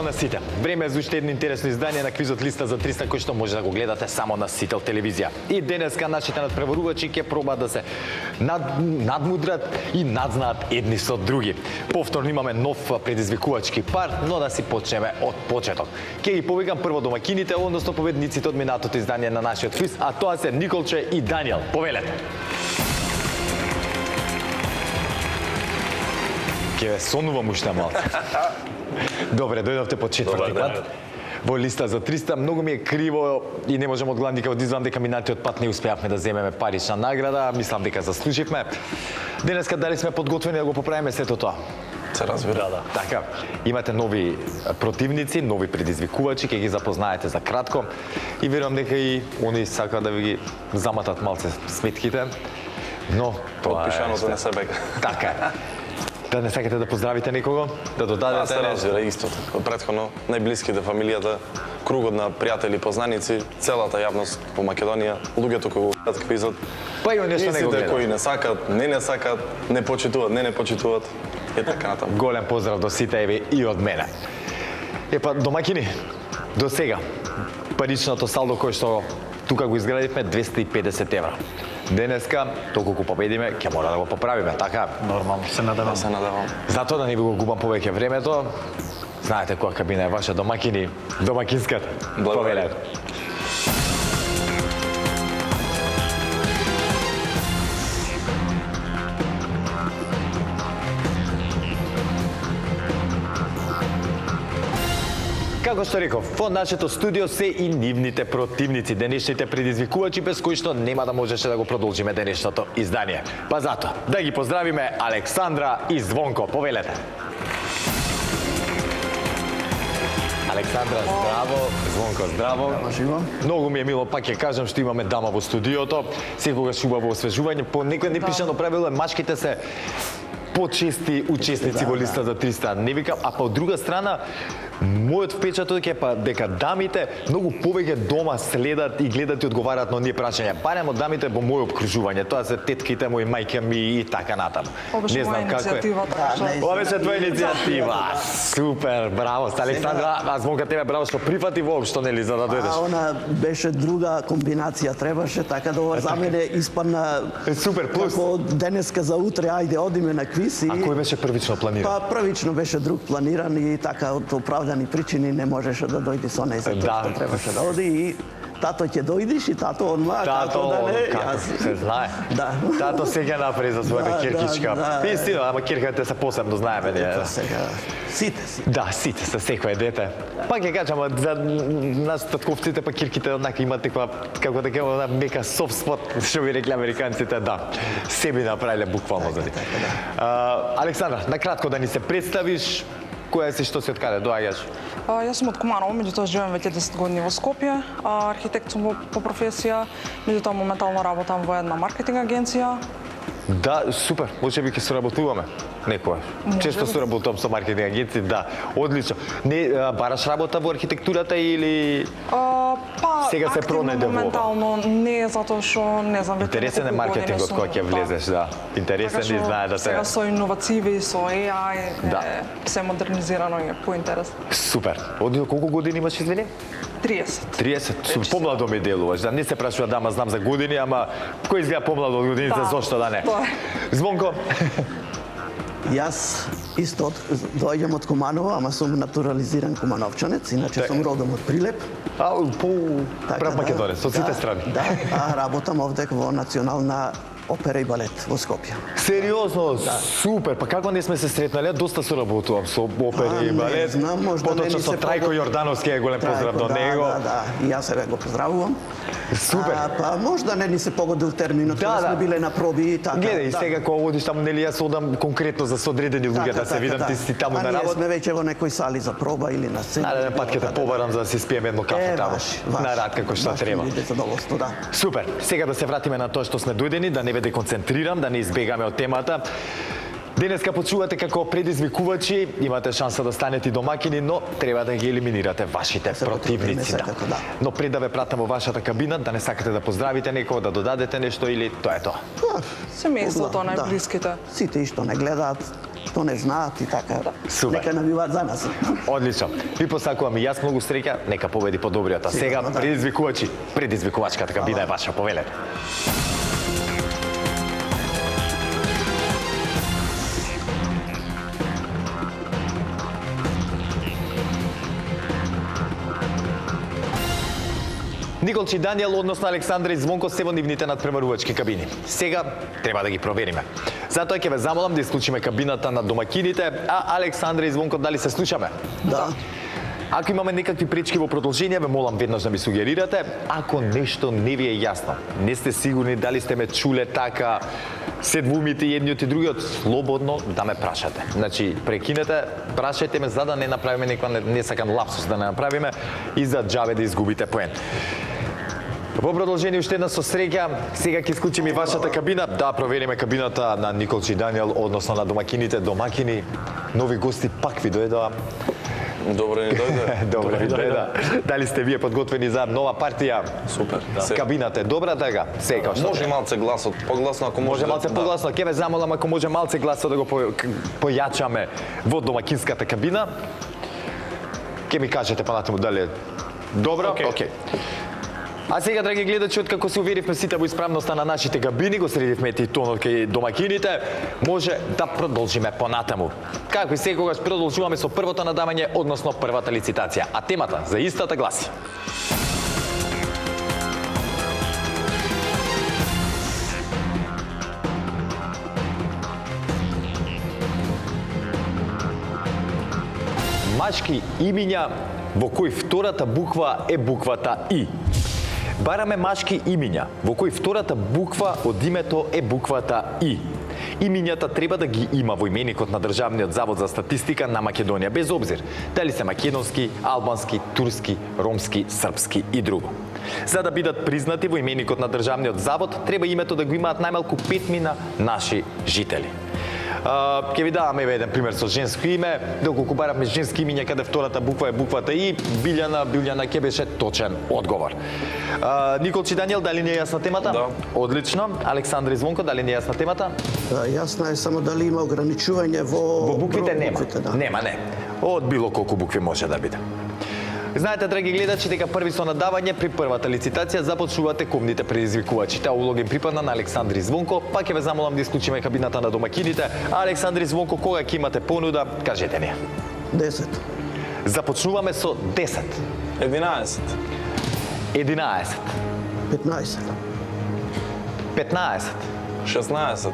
Здраво на сите. Време е за уште едно интересно издание на квизот Листа за 300 кој што може да го гледате само на Сител телевизија. И денеска нашите надпреварувачи ќе пробаат да се надмудрат и надзнаат едни со други. Повторно имаме нов предизвикувачки пар, но да си почнеме од почеток. Ќе ги повикам прво домакините, односно победниците од минатото издание на нашиот квиз, а тоа се Николче и Даниел. Повелете. Ќе ве сонувам уште малце. Добре, дојдовте по четврти пат. Во Листа за 300, многу ми е криво и не можам од главника од извам дека минатиот пат не успеавме да земеме парична награда, мислам дека заслуживме. Денеска дали сме подготвени да го поправиме сето тоа? Се разбира, да. Така, имате нови противници, нови предизвикувачи, ќе ги запознаете за кратко и верувам дека и они сакаат да ви ги заматат малце сметките, но тоа е... Подпишаното не се бега. Така. Да не сакате да поздравите некого, да додадете... Се разбира, истото. Од претходно, најблиските, фамилијата, кругот на пријатели, познаници, целата јавност по Македонија, луѓето кои го гледат квизот. Па има нешто не го гледат. кои не сакат, не сакат, не почитуваат, не почитуваат. Е така натаму. Голем поздрав до сите еве и од мене. Епа, домакини, до сега, паричното салдо кој што тука го изградивме 250 евра. Денеска, толку победиме, ќе мора да го поправиме, така? Нормално, се надевам. Се надевам. Затоа да не ви го губам повеќе времето, знаете која кабина е ваша домакини, домакинската. Благодарам. Како што реков, во нашето студио се и нивните противници, денешните предизвикувачи без кои што нема да можеше да го продолжиме денешното издание. Па затоа, да ги поздравиме Александра и Звонко. Повелете. Александра, здраво, Звонко, здраво. Многу ми е мило, пак ќе кажам што имаме дама во студиото. Секогаш убаво освежување. По некој непишано правило е машките се почести учесници во Листа за 300. Не викам, а па од друга страна, мојот впечаток е па дека дамите многу повеќе дома следат и гледат и одговараат на оние прашања. Барем од дамите во моје обкружување. Тоа се тетките мои, мајка ми и така натаму. Не знам како е. Ова беше твоја иницијатива. Супер, браво. Александра, а Звонка тебе браво што прифати воопшто, нели, за да дојдеш. А она беше друга комбинација, требаше, така да ова за мене испадна супер плюс. Како денеска за утре, ајде одиме на квиз. А кој беше првично планиран? Па првично беше друг планиран и така од оправдани причини не можеше да дојде со неј за тоа што требаше да оди и тато ќе дојдиш и тато одма, како да не, јас. Се знае. Да. Тато сега направи за својата киркичка. Истина, ама кирките се посебно знаеме ние. Сега сите си. Да, сите се секое дете. Пак ќе кажам, за нас татковците па кирките однака имат таква, како да кажам, мека soft spot, што би рекли американците, да. Себе направиле буквално за нив. Александра, накратко да ни се представиш, која си, што си, од каде доаѓаш? Јас сум од Куманово, меѓутоа живеам веќе 10 години во Скопје. Архитект сум по професија, меѓутоа моментално работам во една маркетинг агенција. Да, супер. Може би ќе соработуваме некоја. Често соработувам со маркетинг агенции, да. Одлично. Не бараш работа во архитектурата или сега се пронеде во ова? Моментално не, затоа што не знам веќе. Интересен е маркетингот кога ќе влезеш, да. Интересен и знае да се... Сега со иновациви, со AI, се модернизирано и поинтересно. Супер. Од колку години имаш, извини? 30. 30? Помладо ми делуваш, да не се прашува дама, знам за години, ама кој изгледа помладо од годините, зошто да не? Звонко? Јас исто доаѓам од Куманово, ама сум натурализиран кумановчанец, иначе сум родом од Прилеп. Прав македонец, од сите страни. Да, а работам овде во Национална опера и балет во Скопје. Сериозно, супер. Па како не сме се сретнале? Доста соработувам со опера и балет. Не знам, можда не ни се со Трајко Јордановски е голем поздрав до него. Да, и јас сега го поздравувам. Супер. Па можда не ни се погодил терминот, кога сме биле на проби и така. Гледај, сега кога одиш таму, нели јас одам конкретно за одредени луѓе да се видам, ти си таму на работа. А ние сме веќе во некои сали за проба или на сцена. Нареден пат ќе те побарам за да си спиеме едно кафе таму. На рад како што треба. Супер. Сега да се вратиме на тоа што сме дојдени, да не ве деконцентрирам, да не избегаме од темата. Денеска почувате како предизвикувачи, имате шанса да станете домакини, но треба да ги елиминирате вашите противници. Но пред да ве пратам во вашата кабина, да не сакате да поздравите некој, да додадете нешто или тоа е тоа? Семејството, најблиските. Сите што не гледаат, што не знаат и така. Супер. Нека навиваат за нас. Одлично. Ви посакувам и јас многу среќа, нека победи подобриот. А сега Сигурно, да. предизвикувачката кабина е ваша, повелете. Николче и Данијел, односно Александра и Звонко се во нивните надпреварувачки кабини. Сега треба да ги провериме. Затоа ќе ве замолам да исклучиме кабината на домакините, а Александра и Звонко дали се слушаме? Да. Ако имаме некакви пречки во продолжение, ве молам веднаш да ми сугерирате. Ако нешто не ви е јасно, не сте сигурни дали сте ме чуле така, се двумите едниот и другиот, слободно да ме прашате. Значи, прекинете, прашајте ме за да не направиме некој несакан лапсус да не направиме и за џабе да изгубите поен. Во продолжение уште една со среќа, сега ќе исклучиме и вашата кабина, да провериме кабината на Николче и Данијел, односно на домакините, домакини, нови гости пак ви дојдоа. Добро ни дојде. Добре ви дојде. Дали сте вие подготвени за нова партија? Супер. Да. Кабината е добра, така? Сега што Може малце гласот, погласно ако може. Може малце погласно, ќе ве замолам ако може малце гласот да го појачаме во домакинската кабина. Ќе ми кажете понатаму дали е добро? Океј. А сега, драги гледачи, откако се уверивме сите во исправноста на нашите кабини, го средивме и тонот кај домакините, може да продолжиме понатаму. Како и секогаш продолжуваме со првото надавање, односно првата лицитација, а темата за истата гласи. Машки имиња во кои втората буква е буквата И. Бараме машки имиња во кои втората буква од името е буквата И. Имињата треба да ги има во именикот на Државниот завод за статистика на Македонија, без обзир дали се македонски, албански, турски, ромски, српски и друго. За да бидат признати во именикот на Државниот завод, треба името да го имаат најмалку 5 наши жители. Ќе ви даваме еден пример со женско име, доколку бараме женски имиња каде втората буква е буквата И, Билјана ќе беше точен одговор. Николче и Данијел, дали не е јасна темата? Да. Одлично. Александра и Звонко, дали не е јасна темата? Јасно е само дали има ограничување во буквите нема. да. Нема, не. Од било колку букви може да биде. Знаете, драги гледачи, дека први со надавање при првата лицитација започнувате комните предизвикувачи. Таа улога им припадна на Александри и Звонко. Пак ќе ве замолам да исклучиме кабината на домакините. А Александри и Звонко, кога ќе имате понуда, кажете ни. 10. Започнуваме со 10. 11. 11. 15. 15. 16.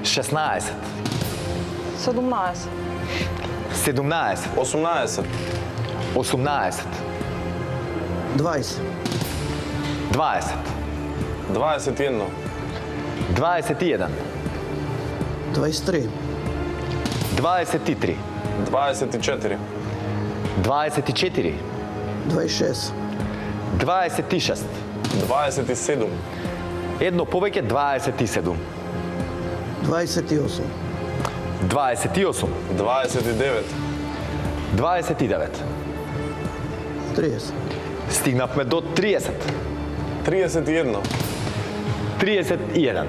16. 17. 17. 18. 18. 20. 20. 21. 21. 23. 23. 24. 24. 26. 26. 27. Едно повеќе 27. 28. 28. 29. 29. 30. Стигнавме до 30. 31. 31.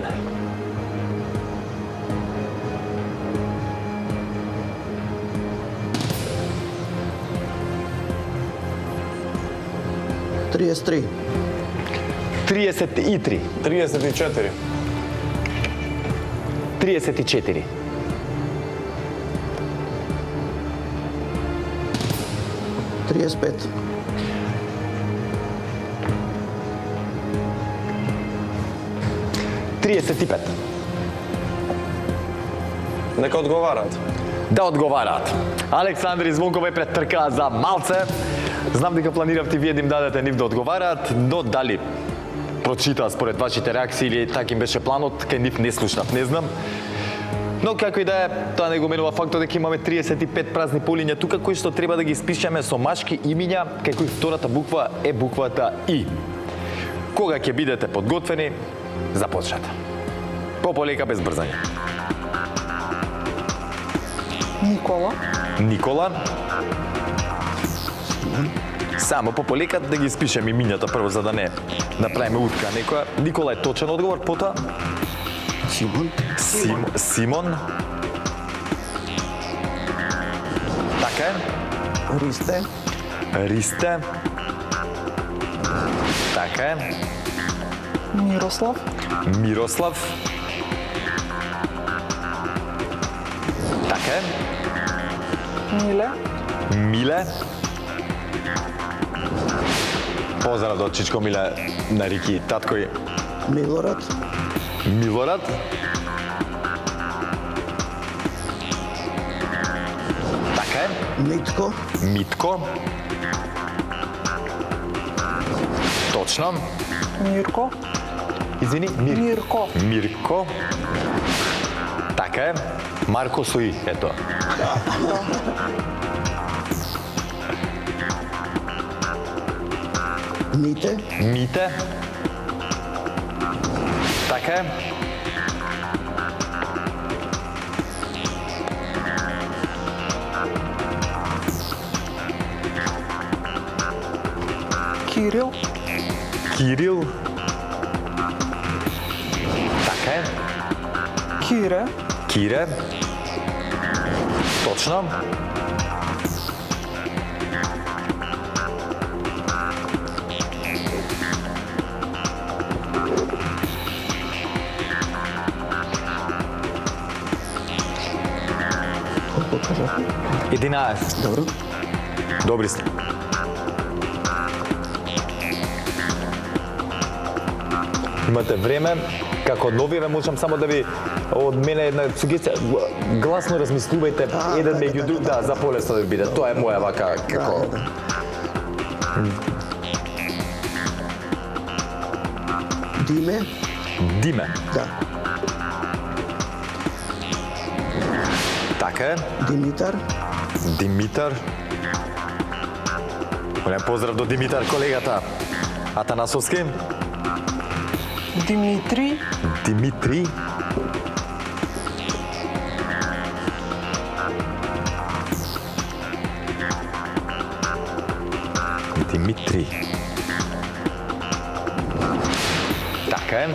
33. 33. 34. 34. 35. 35. Нека одговарат. Да одговараат. Александри и Звонко ве претркаа за малце. Знам дека планиравте вие да им дадете нив да одговараат, но дали прочитаа според вашите реакции или така им беше планот, кај нив не слушнав, не знам. Но како и да е, тоа не го менува фактот дека имаме 35 празни полиња тука кои што треба да ги испишеме со машки имиња, кај кои втората буква е буквата И. Кога ќе бидете подготвени, започнете. Пополека без брзање. Никола. Никола. Само пополека да ги испишем имињата прво за да не направиме утка некоја. Никола е точен одговор, потоа Симон. Симон. Така е. Ристе, Ристе. Така е. Мирослав, Мирослав. Така е. Миле, Миле. Поздрав до Чичко Миле на Рики татко и Милорад, Милорад. Така е. Митко, Митко. Точно. Мирко, Извини, Мирко, Мирко. Така е. Марко Сои, ето. Мите, Мите. Така е. Кирил, Кирил. Така е. Кире, Кире. Точно. колко кажа? 11. Добро. Добри сте. Имате време, како одновиме можам само да ви од мене една сугестија, гласно размислувајте еден така, меѓу друг, така, да, за полесно да ви биде. Тоа е моја вака како Да. Диме, Диме. да. Така е. Димитар, Димитар. Голем поздрав до Димитар, колегата. Атанасовски. Димитри, Димитри. Димитри. Така е.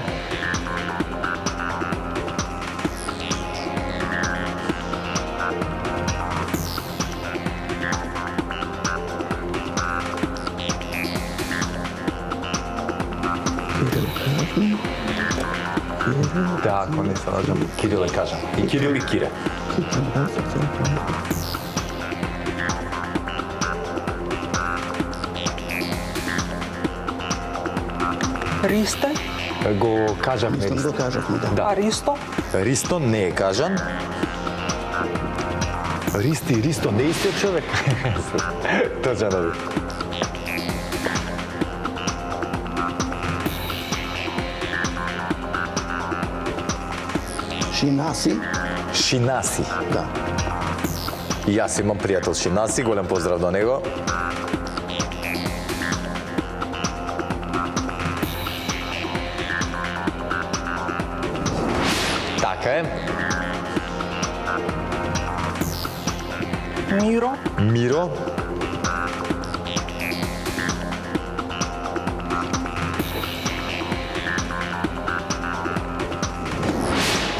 Да, ако не се лажам, Кирил е кажам. И Кирил и Кире. Ристе, Го кажавме. Исто го кажавме, да. Да. Аристо, Ристо не е кажан. Ристи и Ристо не е истиот човек. Точно да. Шинаси, Шинаси. да. И јас имам пријател Шинаси, голем поздрав до него. Така е. Миро, Миро.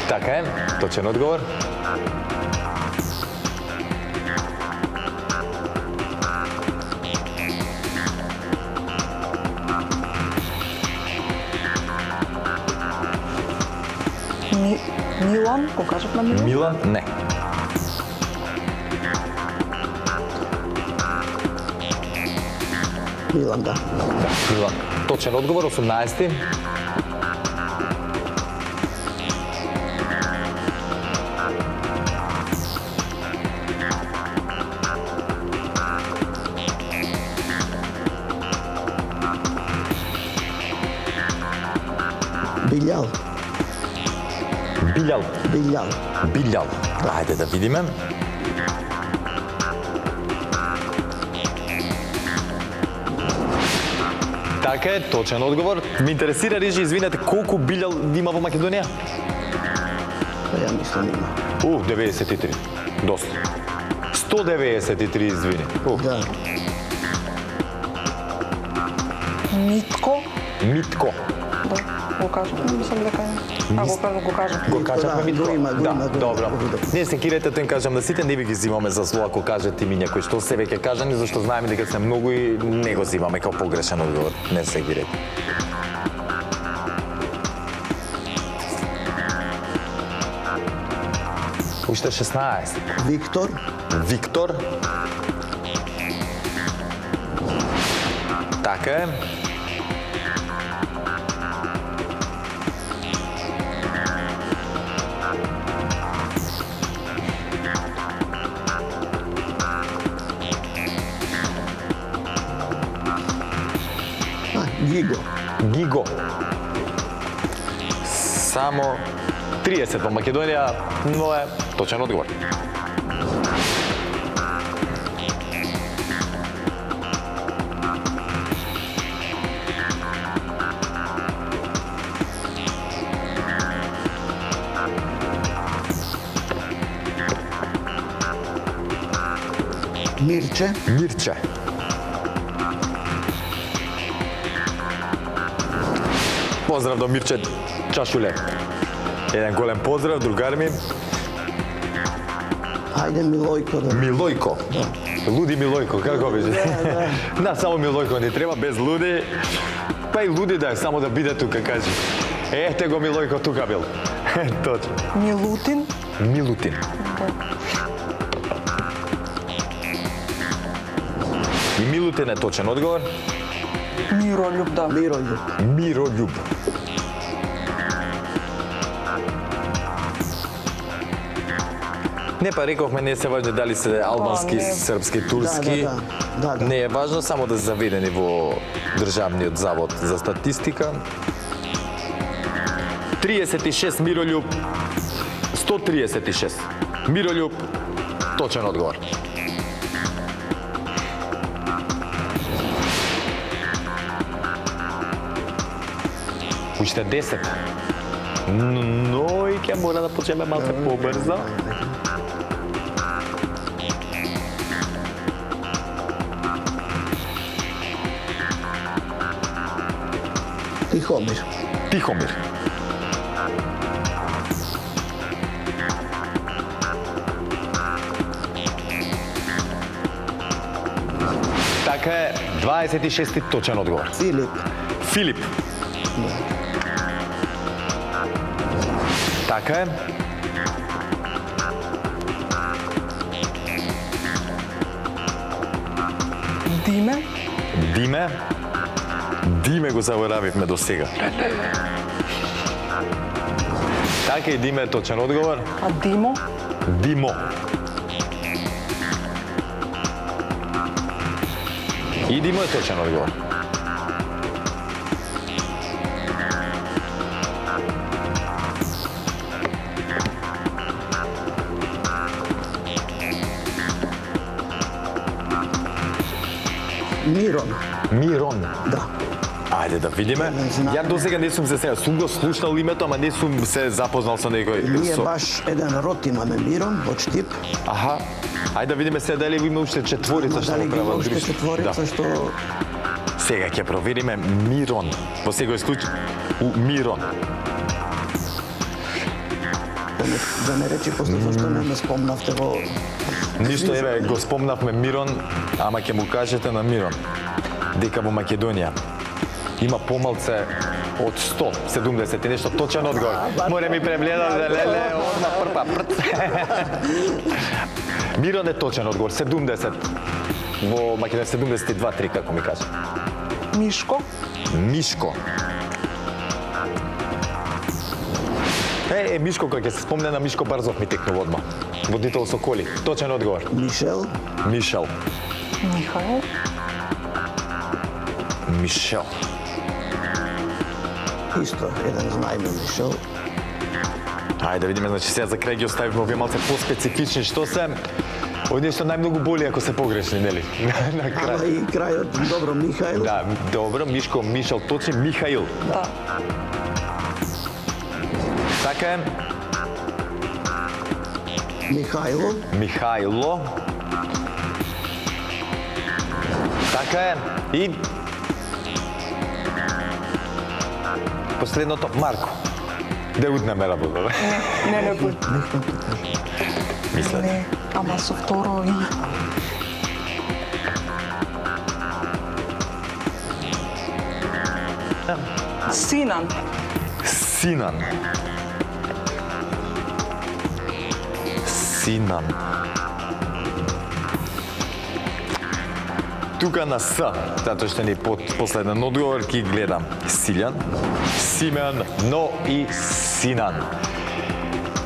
Така е. Точен одговор. Милан, го кажав на Милан. Милан? Не. Милан, да. Да, Милан. Точен одговор, 18. Билјал, Билјал. Билјал. Билјал. Ајде да видиме. Така е, точен одговор. Ме интересира, Рижи, извинете, колку билјал има во Македонија? Па ја мислам има. 93. Доста. 193, извини. Да. Митко, Митко. да. Го кажавме, мислам дека го кажавме. Го кажавме ми го има, да, добро. го видов. Не се кирете, тој кажам да сите не ви ги зимаме за зло ако кажете имиња кои што се веќе кажани, зашто знаеме дека се многу и не го зимаме како погрешен одговор. Не се кирете. Уште 16. Виктор, Виктор. Така е. Гиго, Гиго. Само 30 во Македонија, но е точен одговор. Мирче, Мирче. Поздрав до Мирче Чашуле. Еден голем поздрав, другар ми. ајде Милојко да. Милојко. Луди Милојко, како беше? Да, само Милојко не треба, без луди. Па и луди да е, само да биде тука, кажи. Ете го Милојко тука бил. Точно. Милутин. Милутин. И Милутин е точен одговор. Миролюб, да. Мирољуб, Миролюб. Не, па рековме, не се важни дали се албански, не. српски, турски. Да. Не е важно, само да се заведени во Државниот завод за статистика. 36 Миролюб, 136. Миролюб, точен одговор. Уште 10. Но и ќе мора да почнеме малку побрзо. Тихомир, Тихомир. Така е, 26-ти точен одговор. Филип, Филип. Така е. Диме. Диме. Диме го заборавивме до сега. Така и Диме е точен одговор. А Димо. Димо. И Димо е точен одговор. Мирон, Мирон. да. Ајде да видиме. Не знам. Ја до сега не сум се сега, сум го слушнал името, ама не сум се запознал со некој. Ние баш еден род имаме Мирон, од Штип. Аха. Ајде да видиме се дали има уште четворица што Дали го ги има прават уште друштво. четворица што Сега ќе провериме Мирон. Во секој случај Мирон. да не речи после зашто не ме спомнавте во Ништо, еве, го спомнавме Мирон, ама ќе му кажете на Мирон дека во Македонија има помалце од 170 и нешто точен одговор. Море ми прегледа да леле, одма прпа прц. Мирон е точен одговор, 70. Во Македонија 72-3, како ми кажа. Мишко. Мишко. Мишко, кога ќе се спомне на Мишко Барзов ми текнува одма. Водител со коли. Точен одговор. Мишел, Мишел. Михаил. Мишел. исто еден знаеме Мишел. Ајде да видиме, значи сега за крај ги оставивме овие малце поспецифични, што се од нешто најмногу боли ако се погрешни, нели? На Ама крај. и крајот, добро, Михаил. Да, добро, Мишко, Мишел, точен, Михаил. Да. Така е, Михајло, Михајло. Така е, и последното Марко. Да утнеме работа, бе? Не буд. Мислете. Не, ама со второ име. Синан. Синан. Синан. Тука на С, затоа што ни последен одговор ки гледам Силјан, Симен, но и Синан.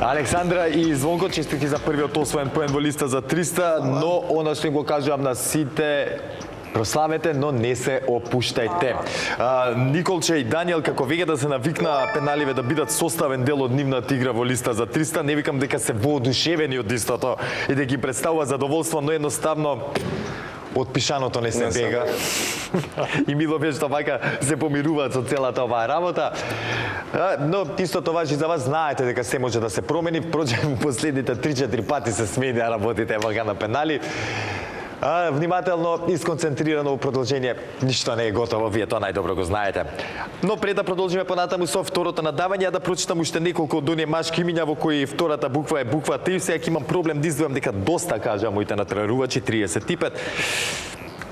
Александра и Звонко, честитки за првиот освоен поен во листа за 300, но она што им го кажувам на сите, прославете, но не се опуштајте. Николче и Даниел, како веќе да се навикна пеналиве да бидат составен дел од нивната игра во листа за 300, не викам дека се воодушевени од истото и да ги представува задоволство, но едноставно од пишаното не се бега. И мило беше што вака се помируваат со целата оваа работа. Но истото важи за вас, знаете дека се може да се промени. Впрочем, последните 3-4 пати се смени работите вака на пенали. Внимателно и сконцентрирано во продолжение. Ништо не е готово, вие тоа најдобро го знаете. Но пред да продолжиме понатаму со второто надавање, да прочитам уште неколку од оние машки имиња во кои втората буква е буква Т. Сега имам проблем да издвојам дека доста кажа моите натрарувачи, 35.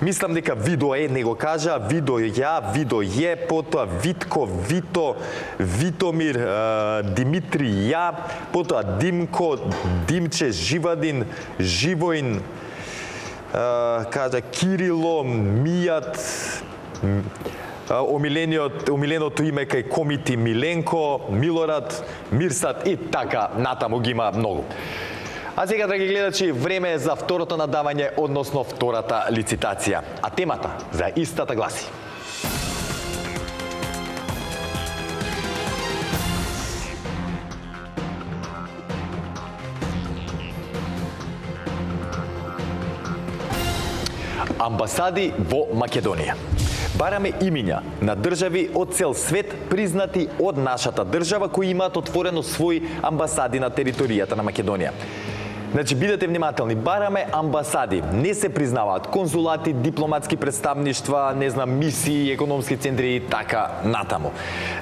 Мислам дека Видо е, не го кажа, Видо ја, Видо е, потоа Витко, Вито, Витомир, Димитри ја, потоа Димко, Димче, Живадин, Живоин, кажа Кирило, Мијат, омиленото име кај Комити Миленко, Милорад, Мирсат и така натаму ги има многу. А сега, драги гледачи, време е за второто надавање, односно втората лицитација. А темата за истата гласи: амбасади во Македонија. Бараме имиња на држави од цел свет признати од нашата држава кои имаат отворено своји амбасади на територијата на Македонија. Значи, бидете внимателни, бараме амбасади, не се признаваат конзулати, дипломатски представништва, не знам, мисии, економски центри и така натаму.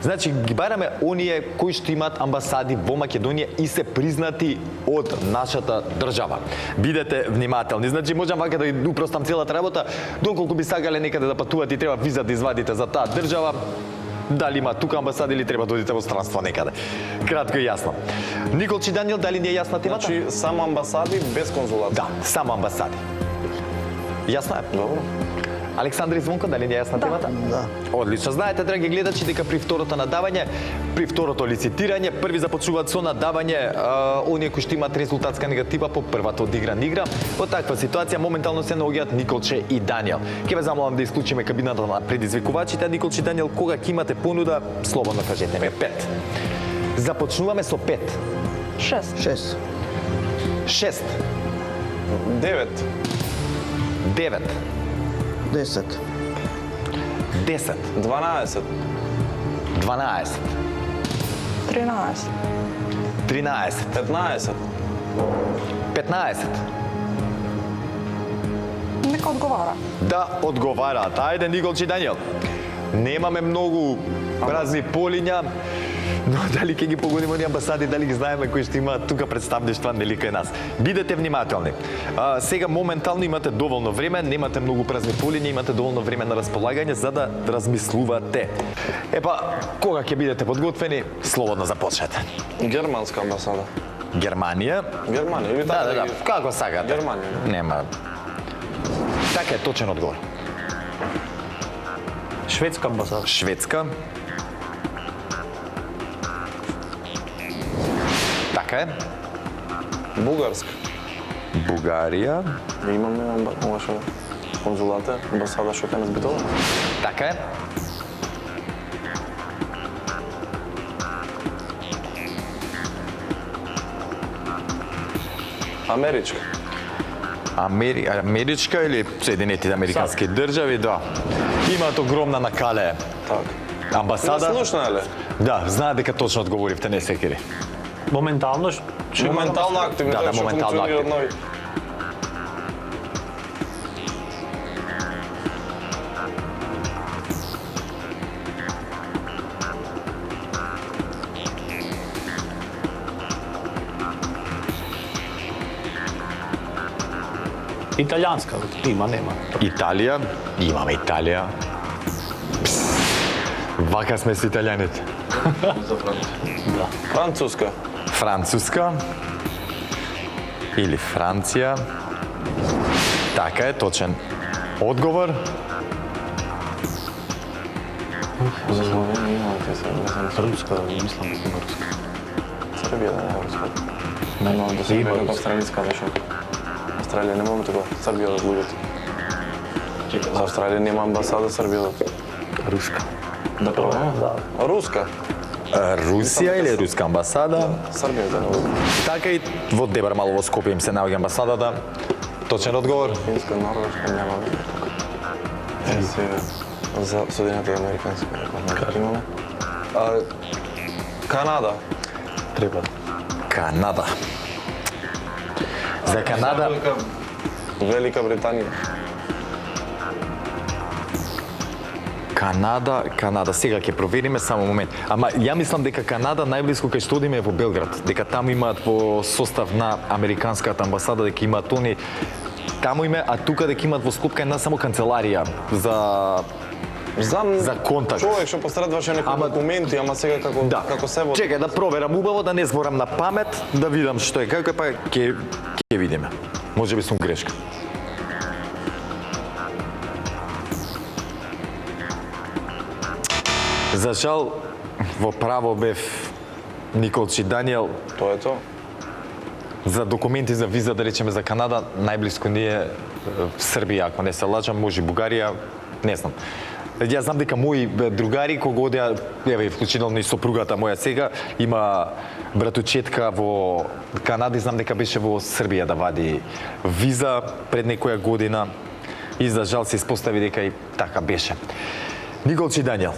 Значи, ги бараме оние кои што имаат амбасади во Македонија и се признати од нашата држава. Бидете внимателни. Значи, можам вака да ги упростам целата работа, доколку би сакале некаде да патувате и треба виза да извадите за таа држава, дали има тука амбасади или треба да одите во странство некаде. Кратко и јасно. Николчи Даниел, дали ни е јасна темата? Значи, само амбасади без конзулати? Да, само амбасади. Јасно е? Добро. Александри Звонко, дали ни е јасна темата? Да. Одлично. Знаете, драги гледачи, дека при второто надавање, при второто лицитирање, први започнуваат со надавање оние кои што имаат резултатска негатива по првата одиграна игра. Во таква ситуација моментално се наоѓаат Николче и Даниел. Ке ве замолам да исклучиме кабината на предизвикувачите. Николче и Даниел, кога ќе имате понуда, слободно кажете ме. 5. Започнуваме со 5. 6. 6. 6. 9. 9. 10. 10. 12. 12. 13. 13. 15. 15. Нека одговара. Да одговараат. Ајде, Николче и Даниел. Немаме многу празни полиња, но дали ќе ги погодиме оние амбасади, дали ги знаеме кои што имаат тука представништва нели кај нас. Бидете внимателни. Сега моментално имате доволно време, немате многу празни полиња, имате доволно време на располагање за да размислувате. Епа, кога ќе бидете подготвени, слободно започнете. Германска амбасада. Германија. Германија или Да, така? да, да. Како сакате. Германија. Нема. Така е точен одговор. Шведска амбасада. Шведска. Така е. Бугарска. Бугарија. Имаме конзулата, амбасада што ќе нас битува. Така е. Америчка. Америчка или Соединетите американски држави, да. Имаат огромна на Кале Така. амбасада. Слушна е ли? Да, знаат дека точно одговоривте, не секири. Моментално Моментално активни, Да, тоа да, што моментално функционира активни. нови. Италијанска, има, нема. Италија, имаме Италија. Вака сме со италијаните. Француска. Француска или Франција. Така е, точен одговор. За Словенија имате се, не знам. Руска, мислам дека има руска. Србија да не е руска. Нема да се Има века руска. австралијска беше. Австралија немаме така. Србија од луѓето. За Австралија нема амбасада Србија. Руска. Да пробаме? Да. Руска. Русија или руска амбасада. Србија да не буде. Така и во Дебар мало во Скопје им се наоѓа амбасадата. Точен одговор. Финска, Норвешка нема тука. Сега за Соединените Американски имаме. Канада. Треба. Канада. За Канада Велика Британија. Канада. Сега ќе провериме само момент. Ама ја мислам дека Канада најблиску кај што одиме е во Белград. Дека таму имаат во состав на американската амбасада, дека имаат они таму име, а тука дека имаат во Скопје една само канцеларија за контакт. Човек што пострадуваше некои документи, ама сега како се води. Чекај да проверам убаво, да не зборам на памет, да видам што е како е, па ќе видиме. Можеби сум грешка. За жал, во право бев Николчи Даниел. Тоа е тоа. За документи за виза, да речеме за Канада, најблиску ни е Србија, ако не се лажам, може Бугарија, не знам. Ја знам дека мои другари кога одеа, еве вклучително и сопругата моја сега, има братучетка во Канада и знам дека беше во Србија да вади виза пред некоја година и за жал се испостави дека и така беше. Николчи Даниел,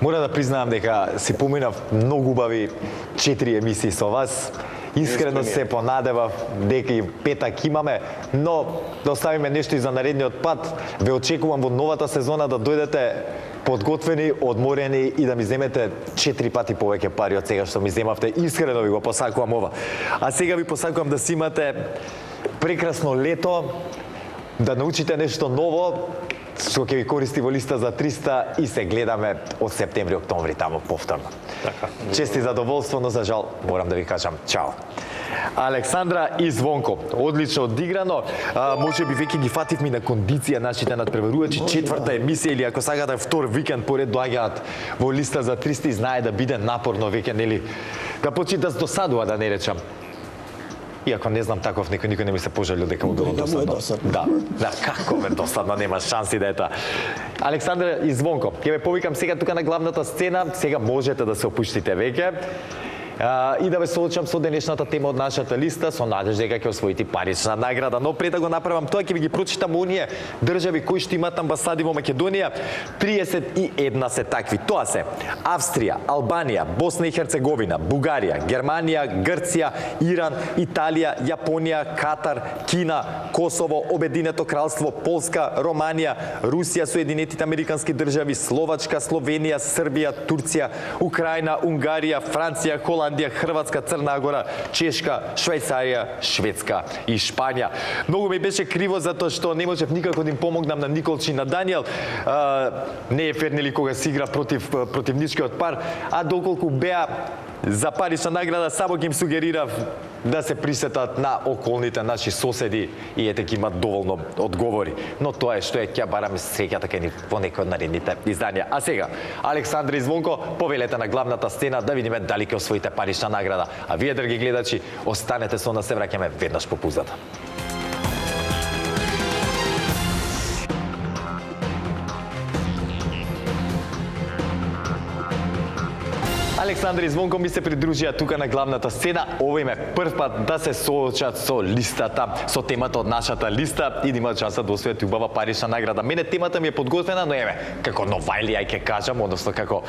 мора да признаам дека си поминав многу убави 4 емисии со вас. Искрено се понадевав дека и петак имаме, но да оставиме нешто и за наредниот пат. Ве очекувам во новата сезона да дојдете подготвени, одморени и да ми земете 4 пати повеќе пари од сега што ми земавте. Искрено ви го посакувам ова. А сега ви посакувам да си имате прекрасно лето, да научите нешто ново, што ќе ви користи во листа за 300 и се гледаме од септември, октомври таму повторно. Така. Чест и задоволство, но за жал морам да ви кажам чао. Александра и Звонко, одлично одиграно. Може би веќе ги фативме на кондиција нашите надпреварувачи. Четврта емисија или ако сакате втор викенд поред доаѓаат во листа за 300 и знае да биде напорно веќе, нели? Да почне да досадува, да не речам. Иако не знам таков, никој не ми се пожалил дека му било досадно. Да, како бе досадно, нема шанси да е тоа. Александра и Звонко, ќе ве повикам сега тука на главната сцена, сега можете да се опуштите веќе. И да ве соочам со денешната тема од нашата листа, со надеж дека ќе освоите парична награда. Но пред да го направам тоа, ќе ви ги прочитам оние држави кои што имаат амбасади во Македонија. 31 се такви. Тоа се Австрија, Албанија, Босна и Херцеговина, Бугарија, Германија, Грција, Иран, Италија, Јапонија, Катар, Кина, Косово, Обединето кралство, Полска, Романија, Русија, Соединетите Американски држави, Словачка, Словенија, Србија, Турција, Украина, Унгарија, Франција, Холандија, Хрватска, Црна Гора, Чешка, Швајцарија, Шведска и Шпања. Многу ми беше криво затоа што не можев никако да им помогнам на Николчи и на Даниел. Не е фер нели кога се игра против нишкиот пар, а доколку беа за парична награда, само ги им сугерирав да се присетат на околните наши соседи и ете ги имат доволно одговори. Но тоа е што е, ќе бараме среќата кај ни во некој од наредните изданија. А сега, Александра и Звонко, повелете на главната сцена да видиме дали ќе освоите парична награда. А вие, драги гледачи, останете со нас, се враќаме веднаш по пузата. Александра и Звонко ми се придружија тука на главната сцена. Ова им е прв пат да се соочат со листата, со темата од нашата листа и да имаат шанса да освојат убава парична награда. Мене темата ми е подготвена, но еве, како новајли, ај ќе кажам, односно како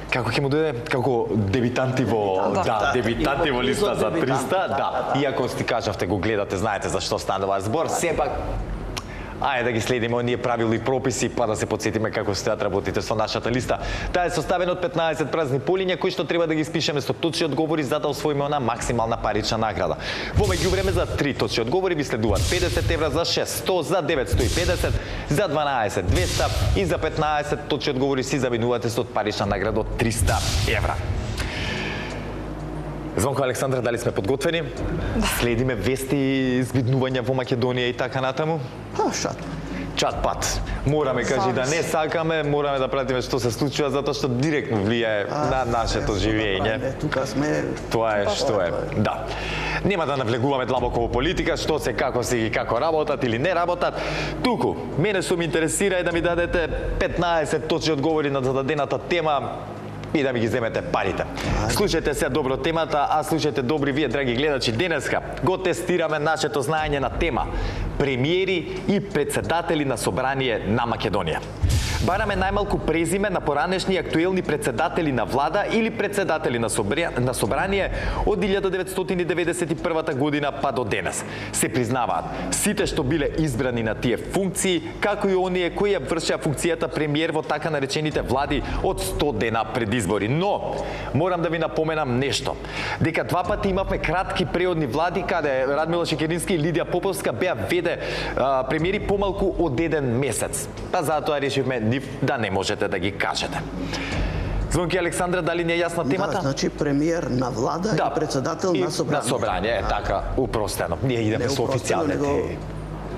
ќе му дојде како дебитанти во дебитанти во листа за 300, да. Иако ти кажавте, го гледате, знаете за што станува збор, сепак Ајде да ги следиме оние правила и прописи, па да се потсетиме како стојат работите со нашата листа. Таа е составена од 15 празни полиња кои што треба да ги испишеме со точни одговори за да освоиме она максимална парична награда. Во меѓувреме за 3 точни одговори ви следуваат 50 евра, за 6 100, за 9 150, за 12 200 и за 15 точни одговори си заминувате со парична награда од 300 евра. Звонко, Александра, дали сме подготвени? Да. Следиме вести, збиднувања во Македонија и така натаму? Шат. Чат пат. Мораме, кажи, да не сакаме, мораме да пратиме што се случува, затоа што директно влијае на нашето живење. Тука сме... Тоа е што е, да. Нема да навлегуваме длабоко во политика, што се, како се и како работат или не работат. Туку, мене што ме интересира е да ми дадете 15 точни одговори на зададената тема и да ми ги земете парите. Слушајте се добро темата, а слушајте добри вие, драги гледачи. Денеска го тестираме нашето знаење на тема премиери и председатели на собрание на Македонија. Бараме најмалку презиме на поранешни актуелни председатели на влада или председатели на собрание од 1991 година па до денес. Се признаваат сите што биле избрани на тие функции, како и оние кои ја вршеа функцијата премиер во така наречените влади од 100 дена пред избори. Но, морам да ви напоменам нешто. Дека два пати имавме кратки преодни влади, каде Радмила Шекерински и Лидија Поповска беа веде премиери помалку од еден месец. Па затоа решивме нив да не можете да ги кажете. Звонки, Александра, дали не е јасна темата? Да, значи премиер на влада и председател на собрание. На собрание, така, упростено. Ние идеме со официјалните.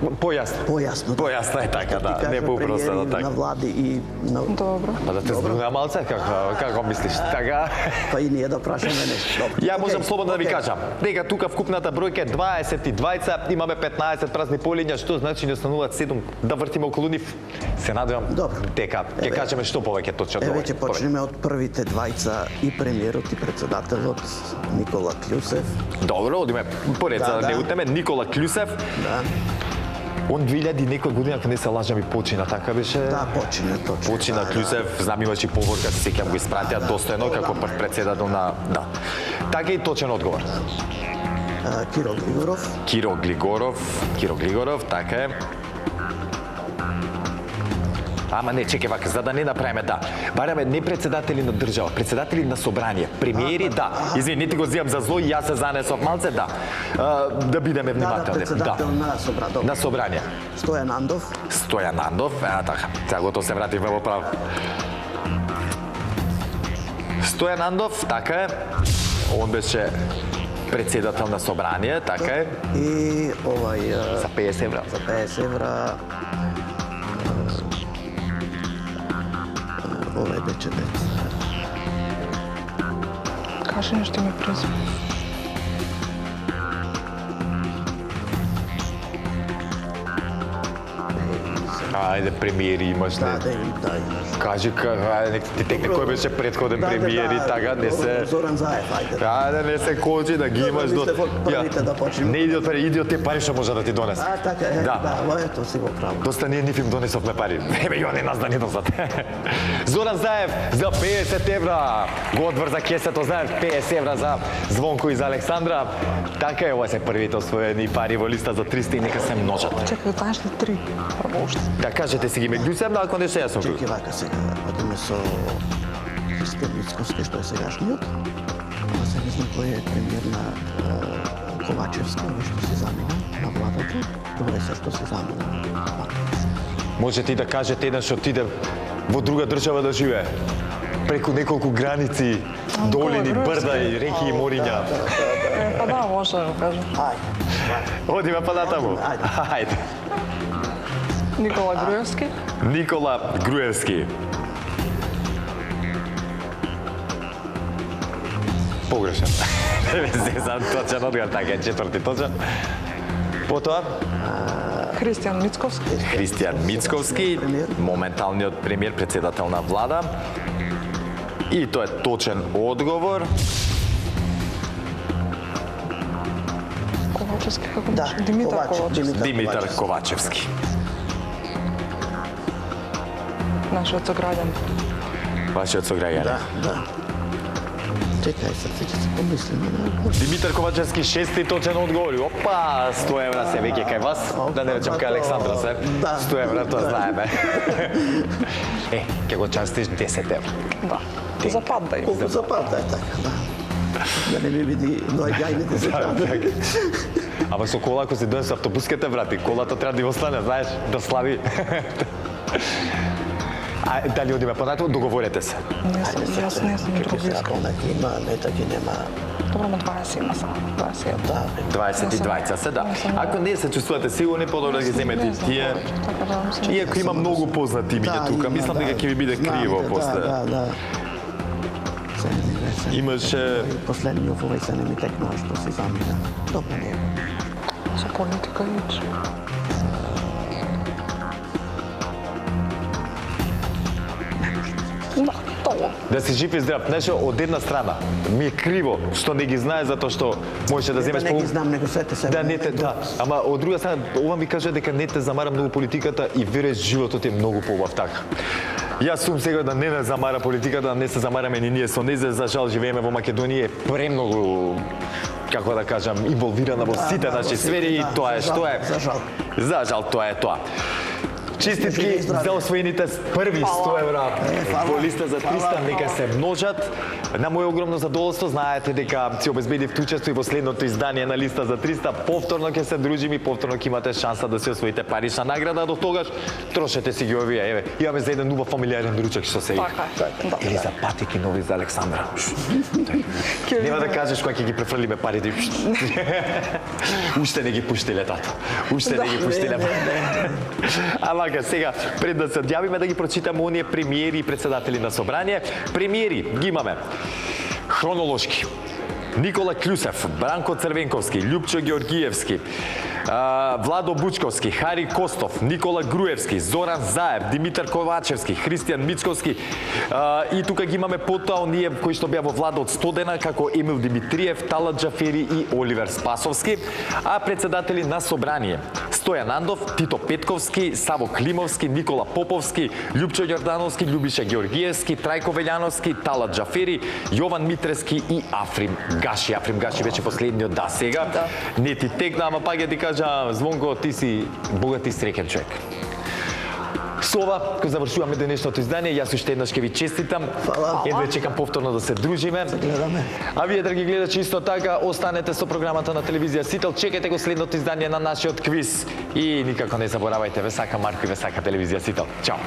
Појасно. Појасно е така, да, не поупростено така. На влади и на... Добро. Па да те збунува малце, како мислиш, така? Па и ние да прашаме нешто. Ја можам слободно да ви кажам, дека тука вкупната бројка е 22, имаме 15 празни полиња, што значи не остануваат 7 да вртиме околу нив. Се надевам дека ќе кажеме што повеќе точно тоа. Веќе почнеме од првите двајца, и премиерот и председателот Никола Клюсев. Добро, одиме поред за да не утеме. Никола Клюсев. Да. Он 2000 некоја година, ако не се лажам, и почина, така беше? Да, почина, точно. Почина Клюсев, знам имаше и поворка, се сеќавам го испратија достојно како прв председател на... Да. Така и точен одговор. Киро Глигоров. Киро Глигоров, така е. Ама не, чекай вака, за да не направиме, да. Бараме не председатели на држава, председатели на собрание. Премиери, да. Извини, не ти го зијам за зло и јас се занесов малце, да. Да бидеме внимателни. Председател на собрание. На собрание. Стојан Андов. Стојан Андов, така. Сега готово се вративме во право. Стојан Андов, така е. Он беше председател на собрание, така е. И овај... За 50 евра. За 50 евра... Овај беше дец. Кажи нешто ми презиме. Ајде, премиери имаш, не? Да. Кажи, ајде, ти текне кој беше предходен премиер и така, не се... Зоран Заев, ајде. Ајде, не се кочи да ги имаш до... Првите да почнеме. Не иди од те пари што може да ти донесе. Така е, да, ето си го право. Доста ние ниф им донесовме пари. Еве и они нас да не носат. Зоран Заев за 50 евра. Го одврза кесето, знаеш, 50 евра за Звонко и за Александра. Така е, ова се првите освоени пари во листа за 300 и нека се множат. Чекай, знаеш ли 3? Прво уште. Да кажете си ги меѓусебно, ако не се јасно. Чеки вака сега, одиме со Христијан Мицковски, што е сегашниот. А се не знам кој е премиер на Ковачевски, овој што се замина на владата. Добре се што се замина. Можете и да кажете еден што отиде во друга држава да живее. Преку неколку граници, долини, брда и реки и мориња. Па да, може да го кажам. Одиме па натаму. Ајде. Никола Груевски. Никола Груевски. Погрешен. Не знам точен одговор, така е, четврти точен. Потоа? Христијан Мицковски. Христијан Мицковски, моменталниот премиер, председател на влада. И тоа е точен одговор. Ковачевски, како беше? Димитар Ковачевски. Димитар Ковачевски. Нашиот сограѓан. Вашиот сограѓан. Да. Чекај, sad ќе се помислиме на... Димитар Ковачевски, 6 точен одговор. Опа, 100 евра се веќе кај вас. Да не речем кај Александра се. Да. 100 евра, тоа знаеме. Ќе го частиш 10 евра. Да. За пат да има. Колку за пат, така, да. Да не ми види гајните се прави. Ама со кола, ако се донесе автобуската, брати, колата треба да ја остане, знаеш, да слави. А дали одиме понатаму, договорете се. Јас не сум друг. Има, не таки нема... Добро, ме 20 има само. 21. Да, 20 се, да. Ако не се чувствувате сигурни, подобро да ги земете и тие. Иако има многу познати имиња тука, мислам дека ќе ви биде криво после. Да. Имаше... Последниот овој се не ми текнува што се замина. Добро не е. За политика ич. Да, тоа. Да си жив и здрав. Нешто од една страна ми е криво што не ги знае затоа што можеше да земеш Не ги знам, него сете се. Да, не те, да. Ама од друга страна, ова ми каже дека не те замара многу политиката и вереш животот е многу поубав така. Јас сум сега да не замара политиката, да не се замараме ни ние со незе, за жал живееме во Македонија, е премногу, како да кажам, инволвирана во сите наши сфери и тоа е што е. За жал. За жал, тоа е тоа. Честитки за освоените први 100 евра во листа за 300, нека се множат. На моје огромно задоволство, знаете дека си обезбедив учество и во следното издание на листа за 300. Повторно ќе се дружиме и повторно ќе имате шанса да се освоите парична награда. До тогаш трошете си ги овие. Еве, имаме за еден убав фамилиарен ручек што се Така е. Да. или за патики нови за Александра. Нема да кажеш кога ќе ги префрлиме парите. Уште не ги пуштиле, тато. Уште не ги пуштиле. Ама сега, пред да се одјавиме да ги прочитаме оние премиери и председатели на собрание. Премиери ги имаме хронолошки. Никола Клюсев, Бранко Црвенковски, Љупчо Георгиевски, Владо Бучковски, Хари Костов, Никола Груевски, Зоран Заев, Димитар Ковачевски, Христијан Мицковски и тука ги имаме потоа оние кои што беа во влада од 100 дена како Емил Димитриев, Талат Џафери и Оливер Спасовски, а председатели на собрание Стојан Андов, Тито Петковски, Саво Климовски, Никола Поповски, Љупчо Ѓордановски, Љубиша Георгиевски, Трајко Велјановски, Талат Џафери, Јован Митрески и Африм Гаши. Африм Гаши беше последниот да сега. Не ти текна, ама пак ја ти кажа, Звонко, ти си богат и среќен човек. Со ова, кога завршуваме денешното издание, јас уште еднаш ќе ви честитам. Едва чекам повторно да се дружиме. Гледаме. А вие, драги гледачи, исто така, останете со програмата на телевизија Сител. Чекајте го следното издание на нашиот квиз. И никако не заборавајте, ве сака Марко и ве сака телевизија Сител. Чао!